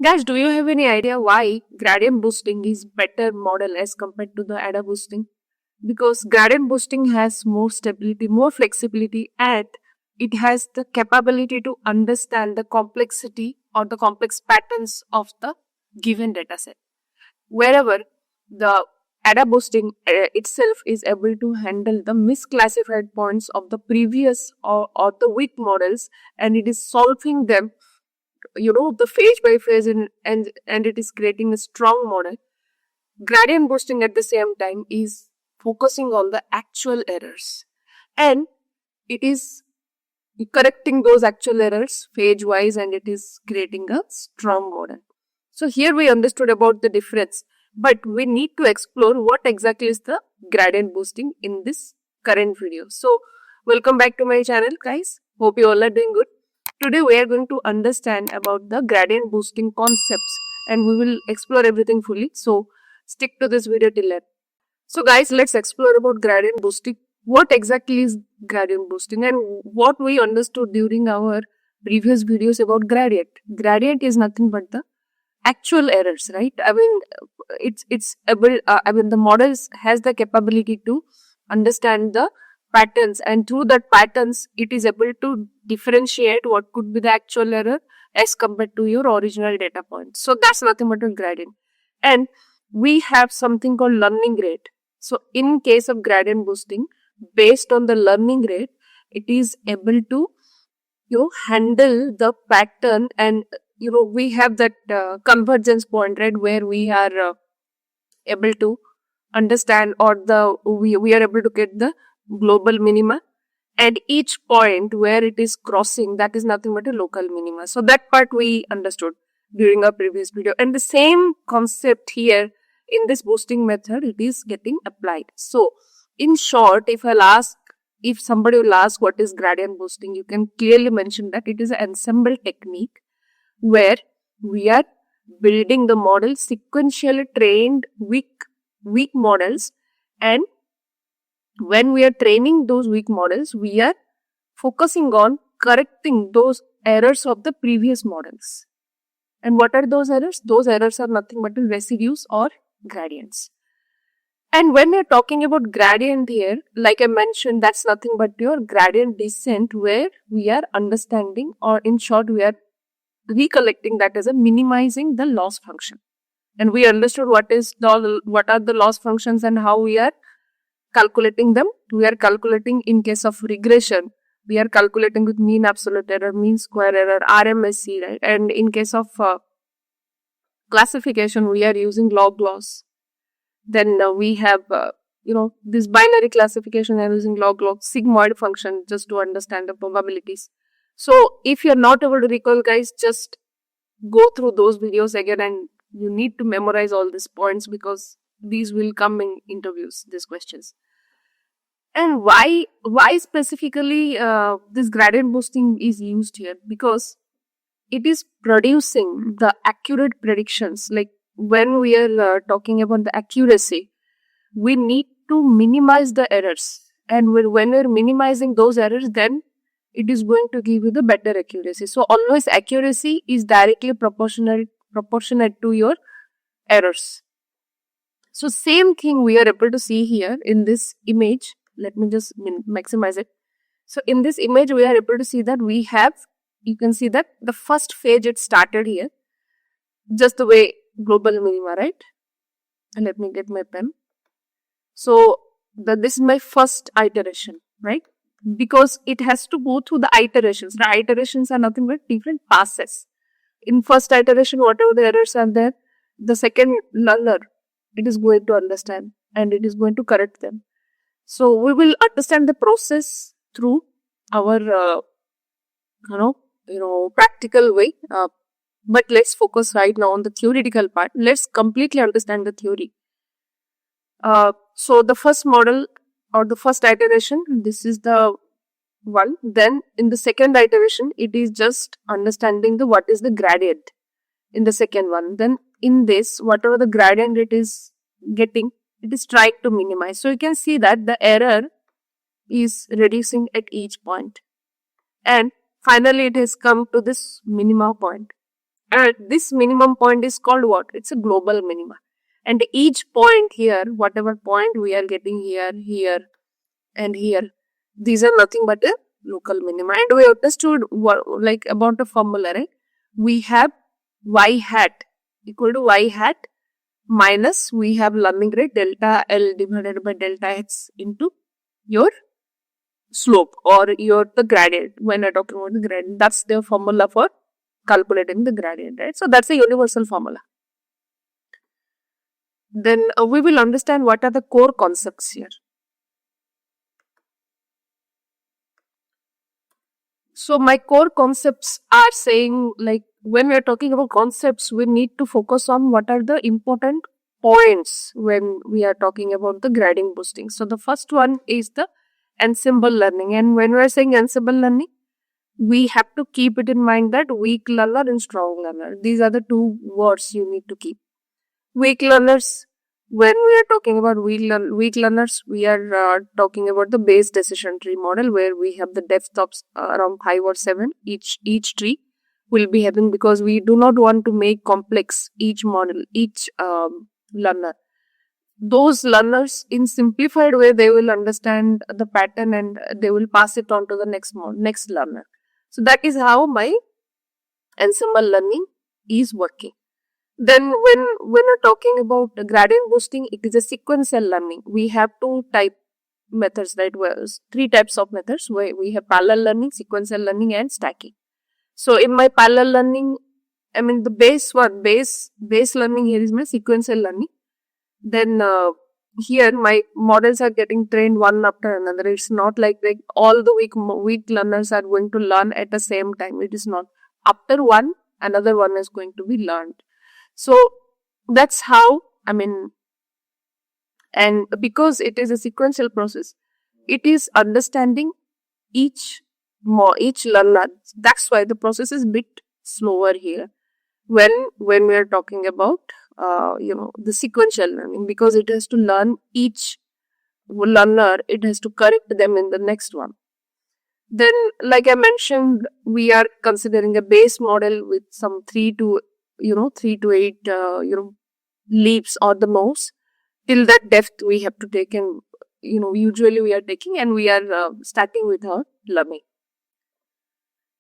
Guys, do you have any idea why gradient boosting is better model as compared to the ADA boosting? Because gradient boosting has more stability, more flexibility, and it has the capability to understand the complexity or the complex patterns of the given dataset. Wherever the ADA boosting itself is able to handle the misclassified points of the previous or the weak models, and it is solving them, the phase by phase, and it is creating a strong model. Gradient boosting at the same time is focusing on the actual errors, and it is correcting those actual errors phase wise, and it is creating a strong model. So here we understood about the difference, but we need to explore what exactly is the gradient boosting in this current video. So welcome back to my channel, guys. Hope you all are doing good. Today we are going to understand about the gradient boosting concepts, and we will explore everything fully. So stick to this video till end. So guys, let's explore about gradient boosting. What exactly is gradient boosting and what we understood during our previous videos about gradient. Gradient is nothing but the actual errors, right? I mean, it's able. The models has the capability to understand the patterns, and through that patterns, it is able to differentiate what could be the actual error as compared to your original data point. So that's nothing but a gradient, and we have something called learning rate. So in case of gradient boosting, based on the learning rate, it is able to handle the pattern, and we have that convergence point, right, where we are able to understand, or we are able to get the global minima, and each point where it is crossing, that is nothing but a local minima. So that part we understood during our previous video, and the same concept here in this boosting method, it is getting applied. So in short, if somebody will ask what is gradient boosting, you can clearly mention that it is an ensemble technique where we are building the model sequentially trained weak models, and when we are training those weak models, we are focusing on correcting those errors of the previous models. And what are those errors? Those errors are nothing but residues or gradients. And when we are talking about gradient here, like I mentioned, that's nothing but your gradient descent, where we are understanding, or in short, we are recollecting that as a minimizing the loss function. And we understood what are the loss functions and how we are calculating them. We are calculating in case of regression. We are calculating with mean absolute error, mean square error, RMSE, right? And in case of classification, we are using log loss. Then we have, this binary classification and using log sigmoid function just to understand the probabilities. So if you're not able to recall, guys, just go through those videos again, and you need to memorize all these points, because these will come in interviews, these questions. And why specifically this gradient boosting is used here? Because it is producing the accurate predictions. Like when we are talking about the accuracy, we need to minimize the errors, and when we're minimizing those errors, then it is going to give you the better accuracy. So always accuracy is directly proportionate to your errors. So same thing we are able to see here in this image. Let me just maximize it. So in this image, we are able to see that you can see that the first phase it started here, just the way global minima, right? And let me get my pen. So this is my first iteration, right? Because it has to go through the iterations. The iterations are nothing but different passes. In first iteration, whatever the errors are there, the second learner, it is going to understand, and it is going to correct them. So we will understand the process through our practical way. But let's focus right now on the theoretical part. Let's completely understand the theory. So the first model, or the first iteration, this is the one. Then in the second iteration, it is just understanding what is the gradient in the second one. Then in this, whatever the gradient it is getting, it is trying to minimize. So you can see that the error is reducing at each point, and finally it has come to this minima point. And this minimum point is called what? It's a global minima. And each point here, whatever point we are getting here, here, and here, these are nothing but a local minima. And we understood what, like about the formula, right? We have y hat equal to y hat minus we have learning rate delta L divided by delta x into your slope or your the gradient. When we're talking about the gradient, that's the formula for calculating the gradient, right? So that's a universal formula. Then we will understand what are the core concepts here. So my core concepts are saying, like, when we are talking about concepts, we need to focus on what are the important points when we are talking about the gradient boosting. So the first one is the ensemble learning. And when we are saying ensemble learning, we have to keep it in mind that weak learner and strong learner. These are the two words you need to keep. Weak learners, when we are talking about weak learners, we are talking about the base decision tree model where we have the depth of around 5 or 7 each tree will be having, because we do not want to make complex each model, each learner. Those learners in simplified way, they will understand the pattern and they will pass it on to the next learner. So that is how my ensemble learning is working. Then when we're talking about gradient boosting, it is a sequential learning. We have two type methods, right? Well, 3 types of methods where we have parallel learning, sequential learning, and stacking. So in my parallel learning, I mean the base learning here is my sequential learning. Then here my models are getting trained one after another. It's not like all the weak learners are going to learn at the same time. It is not. After one, another one is going to be learned. So that's how, I mean, and because it is a sequential process, it is understanding each learner. That's why the process is a bit slower here when we are talking about the sequential learning, because it has to learn each learner, it has to correct them in the next one. Then, like I mentioned, we are considering a base model with some 3 to 8 leaps or the most. Till that depth we have to take, and usually we are taking, and we are starting with our learning.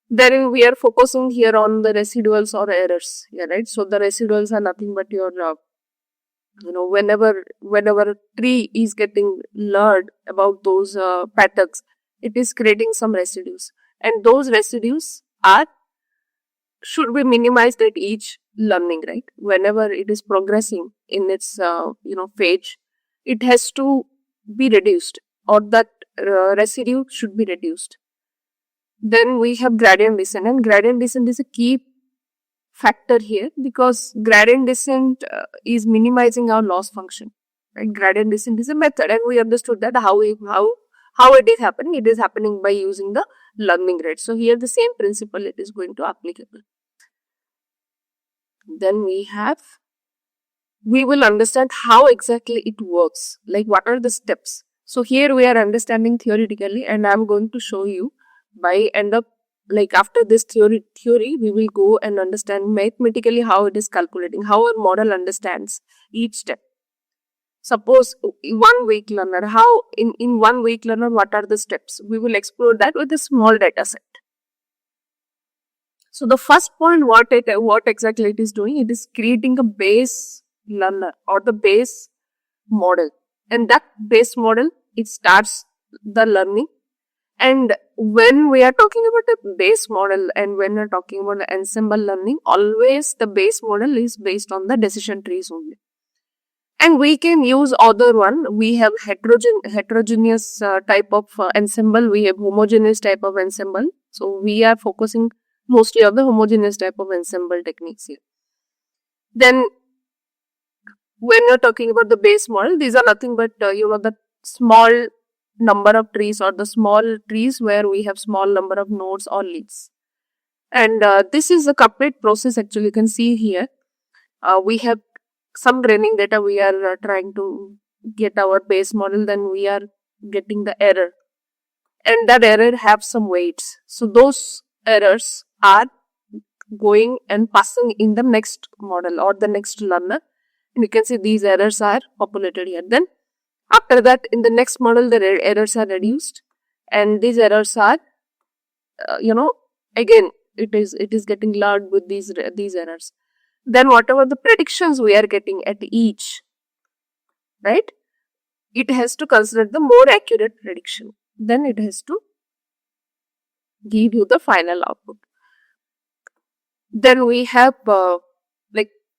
Then we are focusing here on the residuals or errors, yeah, right? So the residuals are nothing but your whenever a tree is getting learned about those patterns, it is creating some residues, and those residues should be minimized at each learning, right? Whenever it is progressing in its phase, it has to be reduced, or that residue should be reduced. Then we have gradient descent, and gradient descent is a key factor here, because gradient descent is minimizing our loss function, right? Gradient descent is a method, and we understood that how it is happening. It is happening by using the learning rate. So here the same principle it is going to applicable. Then we will understand how exactly it works, like what are the steps. So here we are understanding theoretically, and I'm going to show you by end up, like after this theory we will go and understand mathematically how it is calculating, how a model understands each step. Suppose one weak learner, how in one weak learner, what are the steps? We will explore that with a small data set. So the first point, what exactly it is doing, it is creating a base learner or the base model, and that base model, it starts the learning. And when we are talking about a base model and when we are talking about the ensemble learning, always the base model is based on the decision trees only. And we can use other one. We have heterogeneous type of ensemble. We have homogeneous type of ensemble. So we are focusing mostly on the homogeneous type of ensemble techniques here. Then when you're talking about the base model, these are nothing but the small number of trees, or the small trees where we have small number of nodes or leaves. And this is a complete process. Actually, you can see here we have some training data. We are trying to get our base model, then we are getting the error, and that error have some weights. So those errors are going and passing in the next model or the next learner. And you can see these errors are populated here. Then after that, in the next model, the errors are reduced, and these errors are, again, it is getting learned with these errors. Then whatever the predictions we are getting at each, right, it has to consider the more accurate prediction. Then it has to give you the final output. Then we have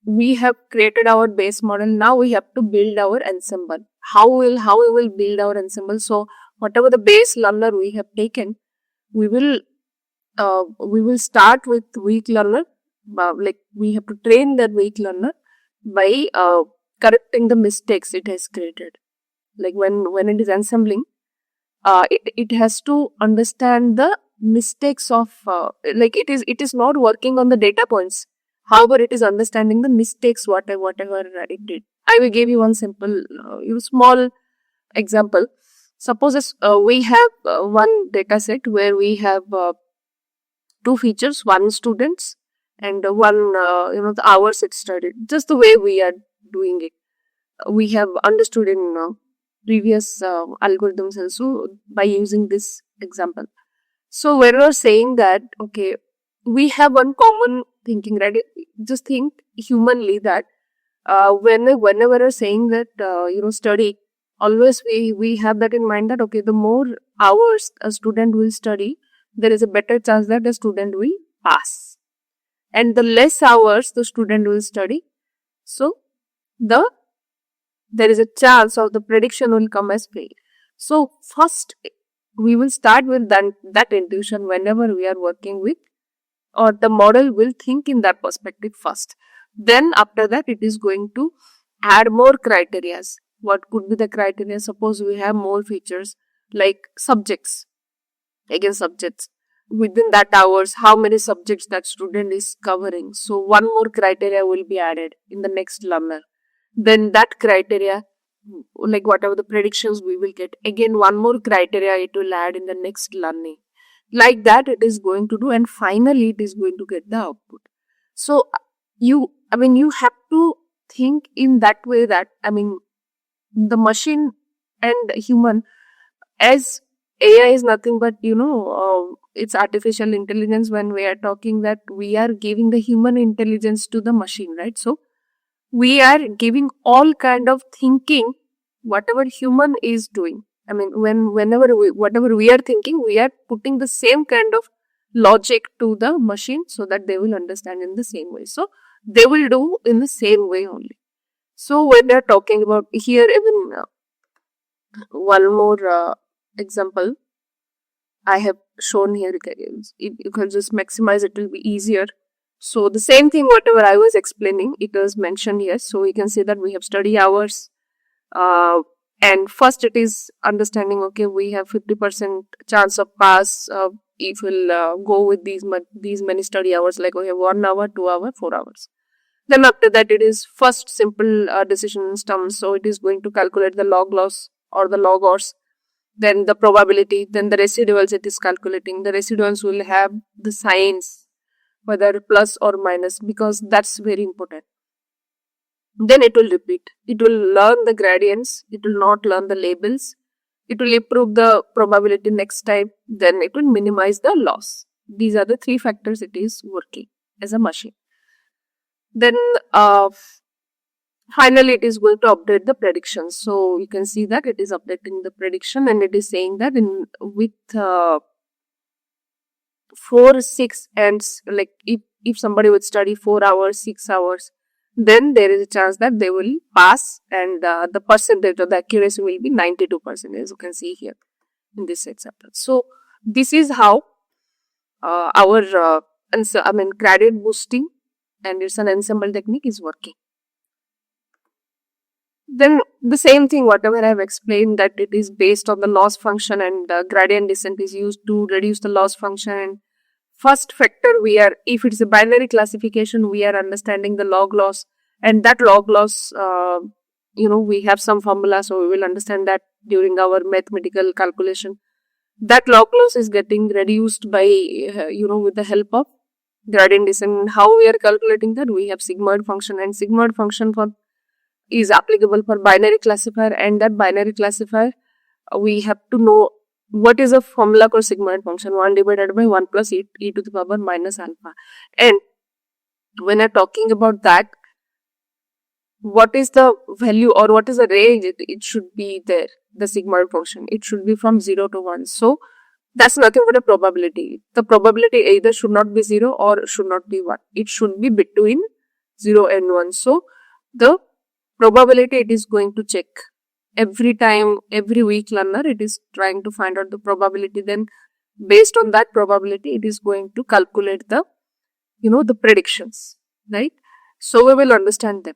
we have created our base model. Now we have to build our ensemble. How we will build our ensemble? So whatever the base learner we have taken, we will start with weak learner. We have to train that weak learner by correcting the mistakes it has created. Like when it is ensembling, it has to understand the mistakes of it is not working on the data points. However, it is understanding the mistakes whatever it did. I will give you one simple small example. Suppose we have one data set where we have two features, one students and one the hours it studied. Just the way we are doing it, we have understood in previous algorithms also by using this example. So when we're saying that, okay, we have one common thinking, right? Just think humanly that whenever we're saying that study, always we have that in mind that, okay, the more hours a student will study, there is a better chance that the student will pass, and the less hours the student will study, so there is a chance of the prediction will come as fail. So first we will start with that intuition whenever we are working with, or the model will think in that perspective first. Then after that it is going to add more criterias. What could be the criteria? Suppose we have more features like subjects. Again, subjects. Within that hours, how many subjects that student is covering. So one more criteria will be added in the next learner. Then that criteria, like whatever the predictions we will get, again one more criteria it will add in the next learning. Like that it is going to do, and finally it is going to get the output. So you have to think in that way that, the machine and human, as AI is nothing but, it's artificial intelligence. When we are talking that we are giving the human intelligence to the machine, right? So we are giving all kind of thinking, whatever human is doing. Whatever we are thinking, we are putting the same kind of logic to the machine so that they will understand in the same way. So they will do in the same way only. So when they are talking about here, even one more example I have shown here. You can just maximize, it will be easier. So the same thing whatever I was explaining, it was mentioned here. So we can see that we have study hours, and first it is understanding, okay, we have 50% chance of pass if we'll go with these many study hours, like we have 1 hour, 2 hour, 4 hours. Then after that it is first simple decision terms. So it is going to calculate the log loss or the log odds, then the probability, then the residuals it is calculating. The residuals will have the signs, whether plus or minus, because that's very important. Then it will repeat. It will learn the gradients. It will not learn the labels. It will improve the probability next time. Then it will minimize the loss. These are the 3 factors it is working as a machine. Then finally it is going to update the predictions. So you can see that it is updating the prediction, and it is saying that with 4, 6 and like if somebody would study 4 hours, 6 hours, then there is a chance that they will pass, and the percentage of the accuracy will be 92%, as you can see here in this example. So this is how our gradient boosting, and it's an ensemble technique, is working. Then the same thing whatever I have explained, that it is based on the loss function, and gradient descent is used to reduce the loss function. And first factor, if it's a binary classification, we are understanding the log loss, and that log loss, we have some formula, so we will understand that during our mathematical calculation. That log loss is getting reduced by, with the help of gradient descent. How we are calculating that? We have sigmoid function, and sigmoid function is applicable for binary classifier, and that binary classifier we have to know what is a formula for sigmoid function. 1 divided by 1 plus e to the power minus alpha. And when I'm talking about that, what is the value or what is the range it should be there, the sigmoid function? It should be from 0 to 1. So that's nothing but a probability. The probability either should not be 0 or should not be 1. It should be between 0 and 1. So the probability it is going to check every time, every week learner, it is trying to find out the probability. Then based on that probability, it is going to calculate the, the predictions, right? So we will understand them.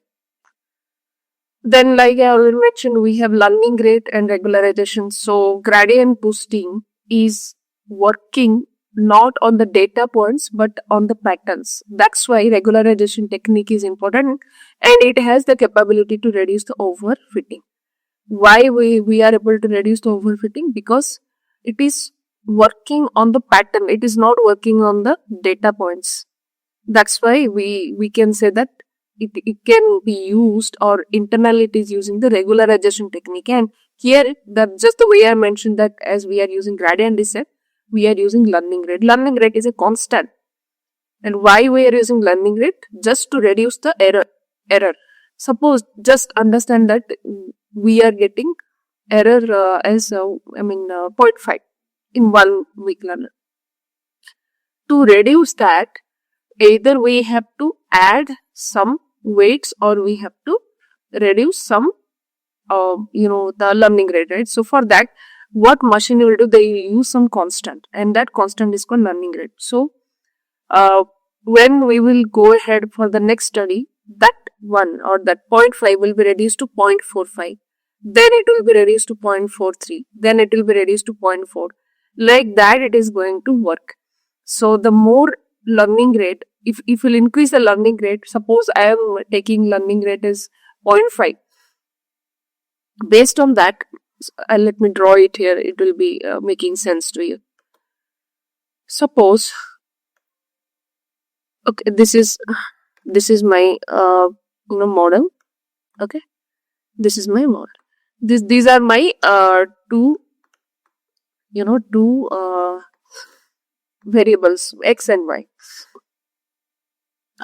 Then, like I already mentioned, we have learning rate and regularization. So gradient boosting is working not on the data points but on the patterns. That's why regularization technique is important, and it has the capability to reduce the overfitting. Why we are able to reduce the overfitting? Because it is working on the pattern. It is not working on the data points. That's why we can say that it can be used, or internally it is using the regularization technique. And here, just the way I mentioned that as we are using gradient descent, we are using learning rate. Learning rate is a constant. And why we are using learning rate? Just to reduce the error. Suppose, just understand that we are getting error as 0.5 in 1 week learner. To reduce that, either we have to add some weights or we have to reduce some the learning rate, right? So for that, what machine will do? They use some constant, and that constant is called learning rate. So when we will go ahead for the next study, that one or that 0.5 will be reduced to 0.45, then it will be reduced to 0.43, then it will be reduced to 0.4. Like that it is going to work. So the more learning rate, if we'll increase the learning rate, suppose I am taking learning rate as 0.5. Based on that, let me draw it here, it will be making sense to you. Suppose, okay, this is my model. Okay, this is my model. These are my two variables, x and y.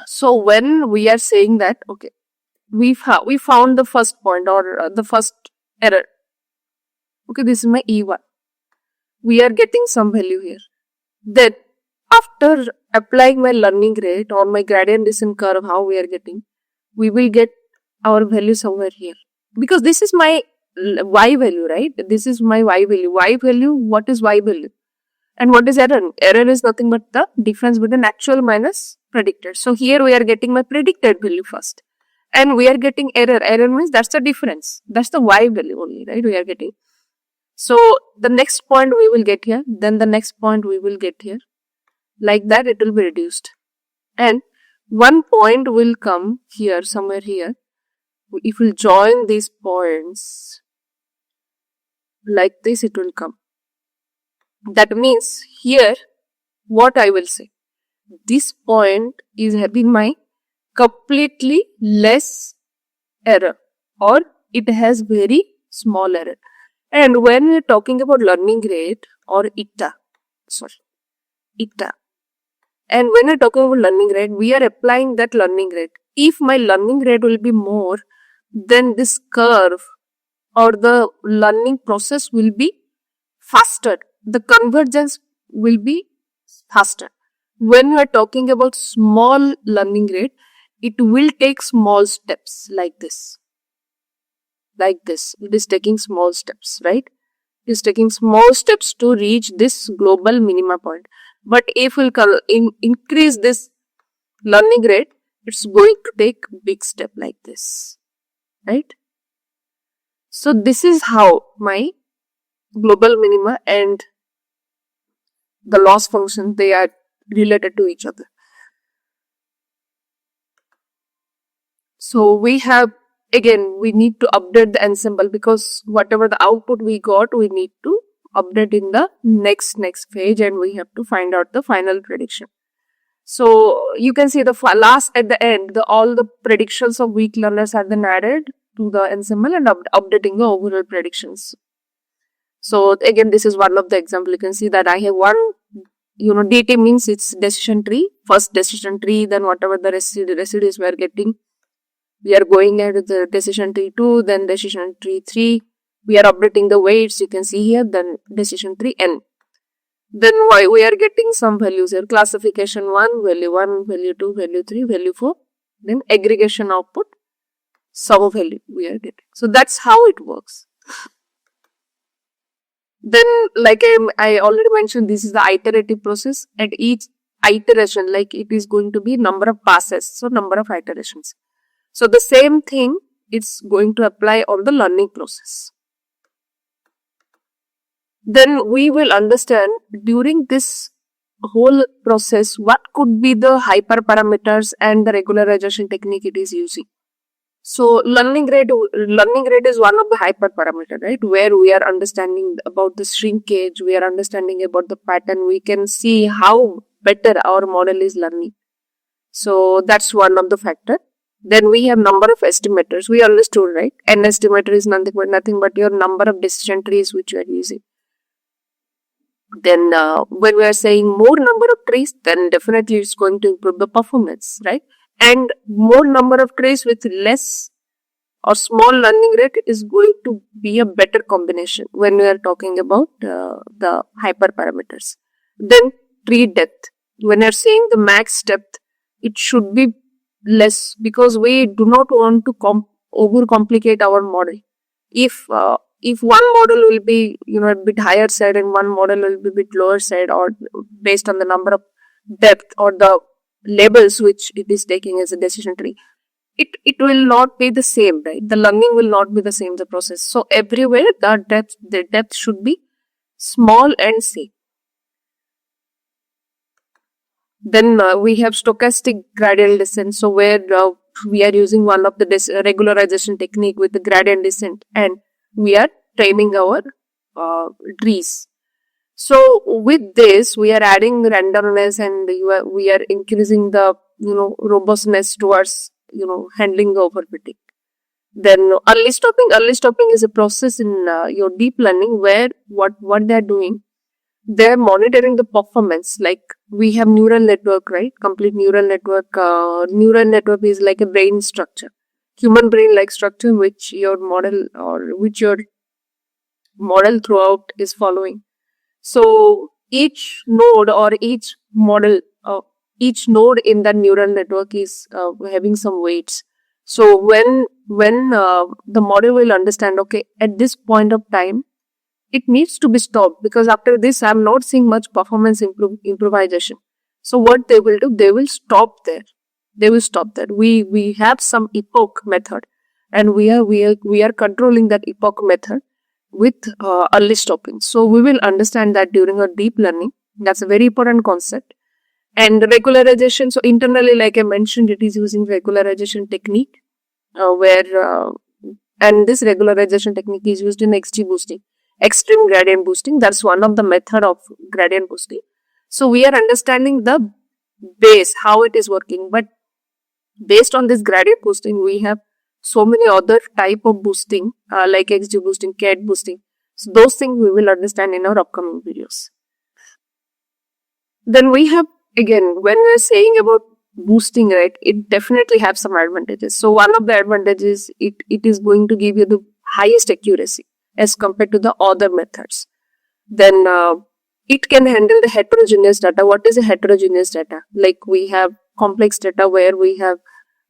So when we are saying that, okay, we found the first point or the first error. Okay, this is my E1. We are getting some value here. Then after applying my learning rate or my gradient descent curve, how we are getting, we will get our value somewhere here. Because this is my y value, right? This is my y value. Y value, what is y value? And what is error? Error is nothing but the difference between actual minus predicted. So here we are getting my predicted value first. And we are getting error. Error means that's the difference. That's the y value only, right? We are getting. So the next point we will get here. Then the next point we will get here. Like that it will be reduced. And one point will come here, somewhere here. If we join these points, like this it will come. That means here, what I will say, this point is having my completely less error, or it has very small error. And when we are talking about learning rate or eta, and when we are talking about learning rate, we are applying that learning rate. If my learning rate will be more, then this curve or the learning process will be faster. The convergence will be faster. When we are talking about small learning rate, it will take small steps like this. Like this. It is taking small steps, right? It is taking small steps to reach this global minima point. But if we'll increase this learning rate, it's going to take big step like this, right? So this is how my global minima and the loss function, they are related to each other. So we have, again, we need to update the ensemble, because whatever the output we got, we need to update in the next page, and we have to find out the final prediction. So you can see the last at the end, all the predictions of weak learners are then added to the ensemble and updating the overall predictions. So again, this is one of the example. You can see that I have one, DT means it's decision tree, first decision tree, then whatever the residues we are getting, we are going ahead with the decision tree 2, then decision tree 3, we are updating the weights, you can see here, then decision tree n. Then we are getting some values here, classification 1, value 2, value 3, value 4, then aggregation output, sum value we are getting. So that's how it works. Then, like I already mentioned, this is the iterative process. At each iteration, like it is going to be number of passes, so number of iterations. So the same thing it's going to apply on the learning process. Then we will understand during this whole process what could be the hyperparameters and the regularization technique it is using. So learning rate is one of the hyperparameter, right? Where we are understanding about the shrinkage, we are understanding about the pattern, we can see how better our model is learning. So that's one of the factor. Then we have number of estimators. We understood, right? N estimator is nothing but your number of decision trees which you are using. Then when we are saying more number of trees, then definitely it's going to improve the performance, right? And more number of trees with less or small learning rate is going to be a better combination when we are talking about the hyperparameters. Then tree depth. When you are saying the max depth, it should be less because we do not want to overcomplicate our model. If one model will be a bit higher side and one model will be a bit lower side, or based on the number of depth or the labels which it is taking as a decision tree, it will not be the same, right? The learning will not be the same, the process. So everywhere the depth should be small and same. Then we have stochastic gradient descent. So where we are using one of the regularization technique with the gradient descent, and we are training our trees. So with this, we are adding randomness and we are increasing the robustness towards handling the overfitting. Then early stopping is a process in your deep learning where what they are doing, they are monitoring the performance. Like we have neural network, right? Complete neural network. Neural network is like a brain structure, human brain like structure, which your model throughout is following. So each node or each model, each node in that neural network is having some weights. So when the model will understand, okay, at this point of time, it needs to be stopped because after this, I'm not seeing much performance improvisation. So what they will do, they will stop there. We have some epoch method, and we are controlling that epoch method with early stopping. So we will understand that during our deep learning. That's a very important concept. And regularization, so internally, like I mentioned, it is using regularization technique and this regularization technique is used in XG boosting, extreme gradient boosting. That's one of the method of gradient boosting. So we are understanding the base, how it is working. But based on this gradient boosting, we have so many other type of boosting like XG boosting, CAD boosting. So those things we will understand in our upcoming videos. Then we have, again, when we are saying about boosting, right, it definitely have some advantages. So one of the advantages, it is going to give you the highest accuracy as compared to the other methods. Then it can handle the heterogeneous data. What is a heterogeneous data? Like we have complex data where we have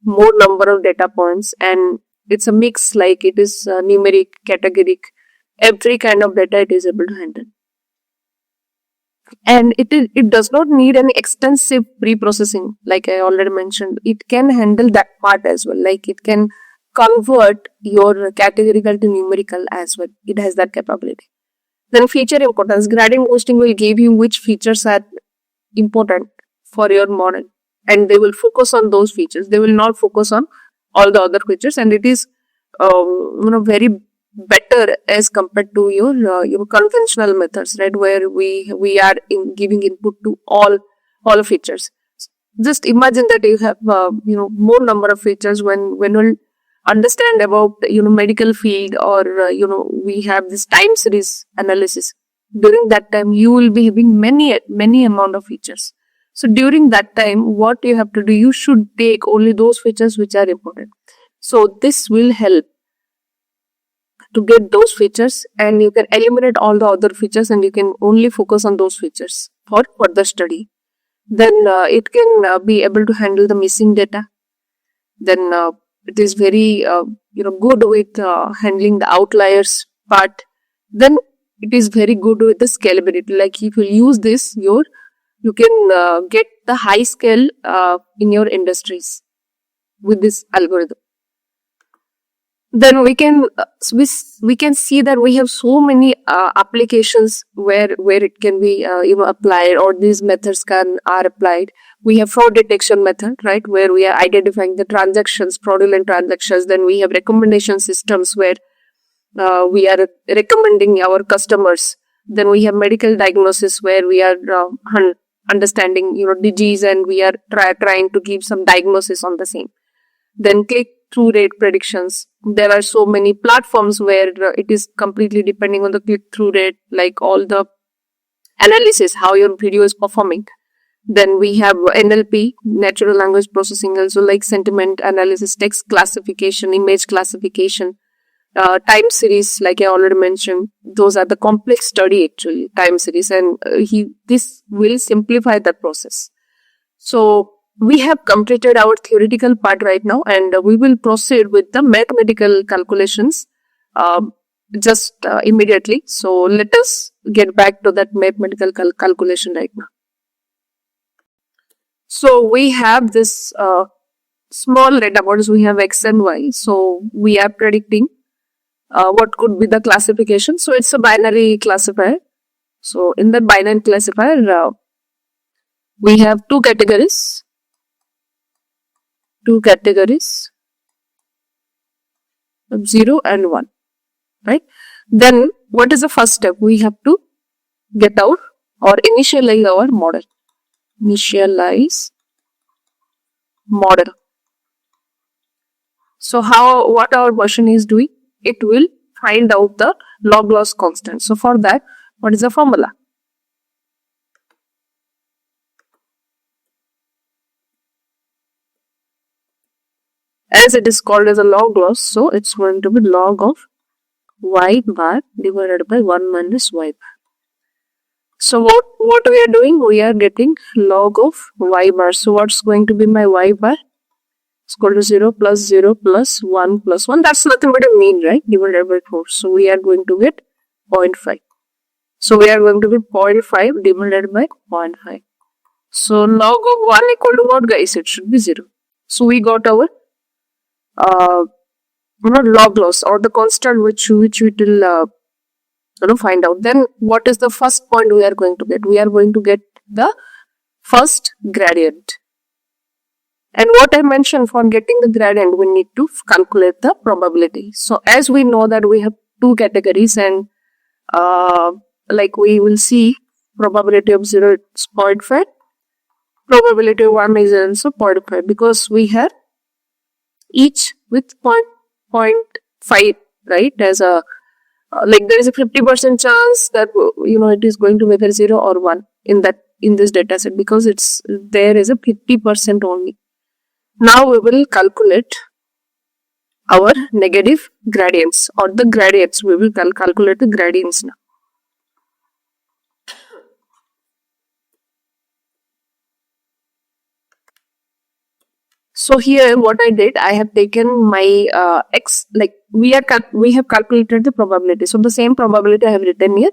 more number of data points and it's a mix, like it is numeric, categoric, every kind of data it is able to handle. And it does not need any extensive pre-processing, like I already mentioned. It can handle that part as well, like it can convert your categorical to numerical as well. It has that capability. Then feature importance. Gradient boosting will give you which features are important for your model, and they will focus on those features. They will not focus on all the other features, and it is very better as compared to your conventional methods, right, where we are giving input to all features. Just imagine that you have more number of features when we'll understand about medical field, or we have this time series analysis. During that time you will be having many amount of features. So during that time, what you have to do, you should take only those features which are important. So this will help to get those features, and you can eliminate all the other features and you can only focus on those features for further study. Then it can be able to handle the missing data. Then it is very good with handling the outliers part. Then it is very good with the scalability. Like if you use this, you can get the high scale in your industries with this algorithm. Then we can see that we have so many applications where it can be applied, or these methods are applied. We have fraud detection method, right, where we are identifying the transactions, fraudulent transactions. Then we have recommendation systems where we are recommending our customers. Then we have medical diagnosis where we are understanding disease, and we are trying to give some diagnosis on the same. Then click through rate predictions. There are so many platforms where it is completely depending on the click through rate, like all the analysis, how your video is performing. Then we have NLP, natural language processing, also like sentiment analysis, text classification, image classification, time series, like I already mentioned. Those are the complex study, actually, time series, and this will simplify the process. So we have completed our theoretical part right now, and we will proceed with the mathematical calculations just immediately. So let us get back to that mathematical calculation right now. So we have this small data points, we have x and y. So we are predicting what could be the classification. So it's a binary classifier. So in the binary classifier, we have two categories, of 0 and 1, right? Then what is the first step? We have to get out or initialize our model. Initialize model. So what our version is doing? It will find out the log loss constant. So for that, what is the formula? As it is called as a log loss, so it's going to be log of y bar divided by 1 minus y bar. So what we are doing? We are getting log of y bar. So what's going to be my y bar? It's equal to 0 plus 1 plus 1. That's nothing but a mean, right? Divided by 4. So we are going to get 0.5. So we are going to get 0.5 divided by 0.5. So log of 1 equal to what, guys? It should be 0. So we got our log loss, or the constant which we will find out. Then what is the first point we are going to get? We are going to get the first gradient. And what I mentioned, for getting the gradient, we need to calculate the probability. So as we know that we have two categories, and like we will see, probability of 0 is 0.5, probability of 1 is also 0.5, because we have each with 0.5, right? As a like there is a 50% chance that it is going to be either 0 or 1 in this data set, because there is a 50% only. Now we will calculate our negative gradients, or the gradients. We will calculate the gradients now. So here what I did, I have taken my x, like we have calculated the probability. So the same probability I have written here,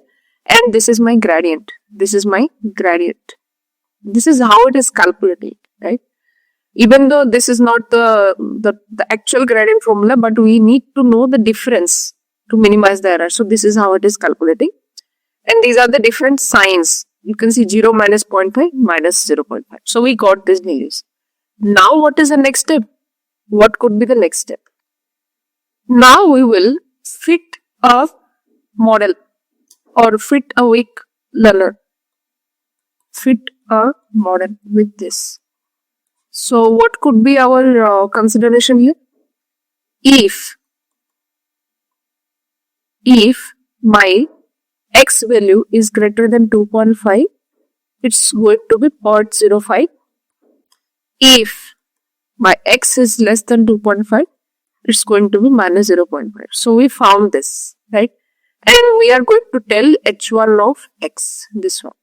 and this is my gradient. This is my gradient. This is how it is calculated, right? Even though this is not the actual gradient formula, but we need to know the difference to minimize the error. So this is how it is calculating. And these are the different signs. You can see 0 minus 0.5 minus 0.5. So we got these values. Now what is the next step? What could be the next step? Now we will fit a model, or fit a weak learner. Fit a model with this. So what could be our consideration here? If my x value is greater than 2.5, it's going to be 0.05. If my x is less than 2.5, it's going to be minus 0.5. So we found this, right? And we are going to tell h1 of x, this one.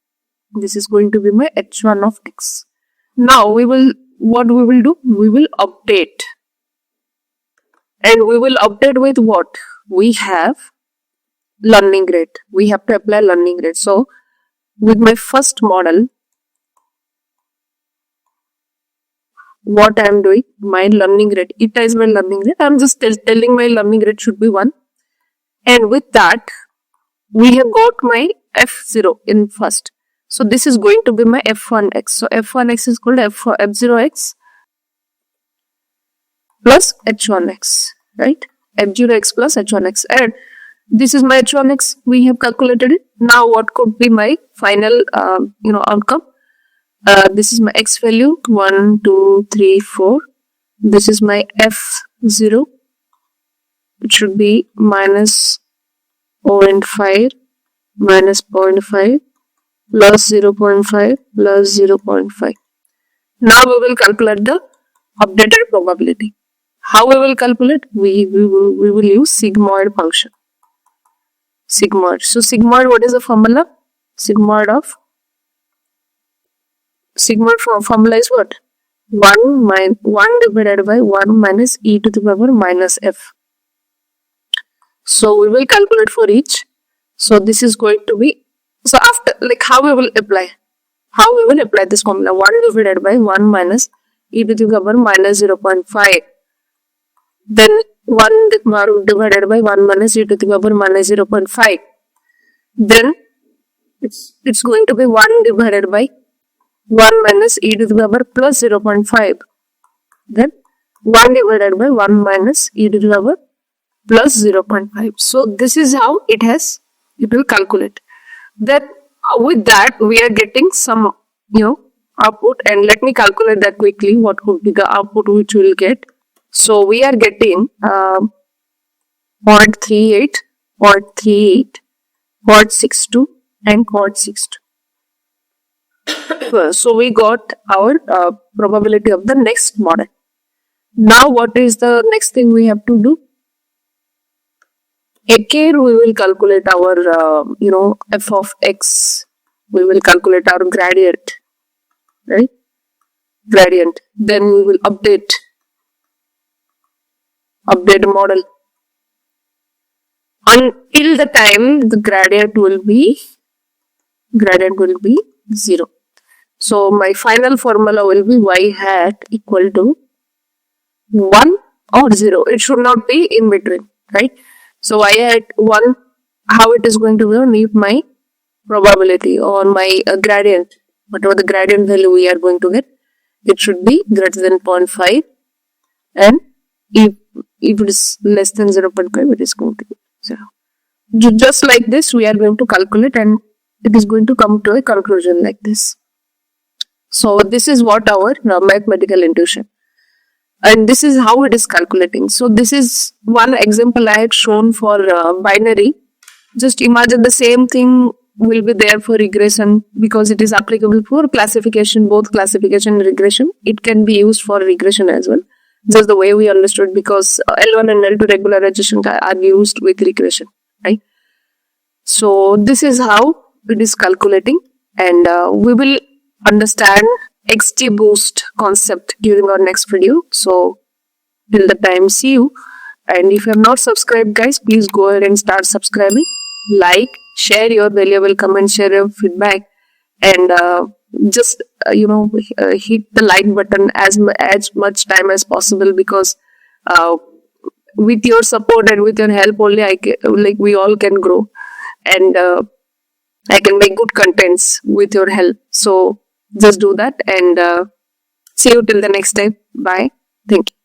This is going to be my h1 of x. Now what we will do? We will update. And we will update with what? We have learning rate. We have to apply learning rate. So with my first model, what I am doing, my learning rate, eta is my learning rate. I am just telling my learning rate should be 1. And with that, we have got my f0 in first. So this is going to be my f1x. So f1x is called f0x plus h1x, right? f0x plus h1x. And this is my h1x. We have calculated it. Now what could be my final, outcome? This is my x value, 1, 2, 3, 4. This is my f0. It should be minus 0.5 minus 0.5 plus 0.5 plus 0.5. Now we will calculate the updated probability. How we will calculate? We will use sigmoid function. Sigmoid. So sigmoid, what is the formula? Sigmoid formula is what? 1 divided by 1 minus e to the power minus f. So we will calculate for each. So this is going to be, so after, like, how we will apply? How we will apply this formula? 1 divided by 1 minus e to the power minus 0.5. Then 1 divided by 1 minus e to the power minus 0.5. Then it's going to be 1 divided by 1 minus e to the power plus 0.5. Then 1 divided by 1 minus e to the power plus 0.5. So this is how it will calculate. Then with that we are getting some output, and let me calculate that quickly. What could be the output which we will get? So we are getting 0.38, 0.38, 0.62 and 0.62. So we got our probability of the next model. Now what is the next thing we have to do? Again we will calculate our f of x. We will calculate our gradient, right? Gradient. Then we will update model until the time the gradient will be 0. So my final formula will be y hat equal to 1 or 0. It should not be in between, right? So y hat 1, how it is going to be? If my probability or my gradient, whatever the gradient value we are going to get, it should be greater than 0.5, and if it is less than 0.5, it is going to be 0. Just like this we are going to calculate, and it is going to come to a conclusion like this. So this is what our mathematical intuition, and this is how it is calculating. So this is one example I had shown for binary. Just imagine the same thing will be there for regression, because it is applicable for classification, both classification and regression. It can be used for regression as well, just the way we understood, because L1 and L2 regularization are used with regression, right? So this is how it is calculating, and we will understand XGBoost concept during our next video. So till the time, see you. And if you have not subscribed, guys, please go ahead and start subscribing. Like, share your valuable comments, share your feedback, and just hit the like button as much time as possible, because with your support and with your help only we all can grow, and I can make good contents with your help. So just do that, and see you till the next time. Bye. Thank you.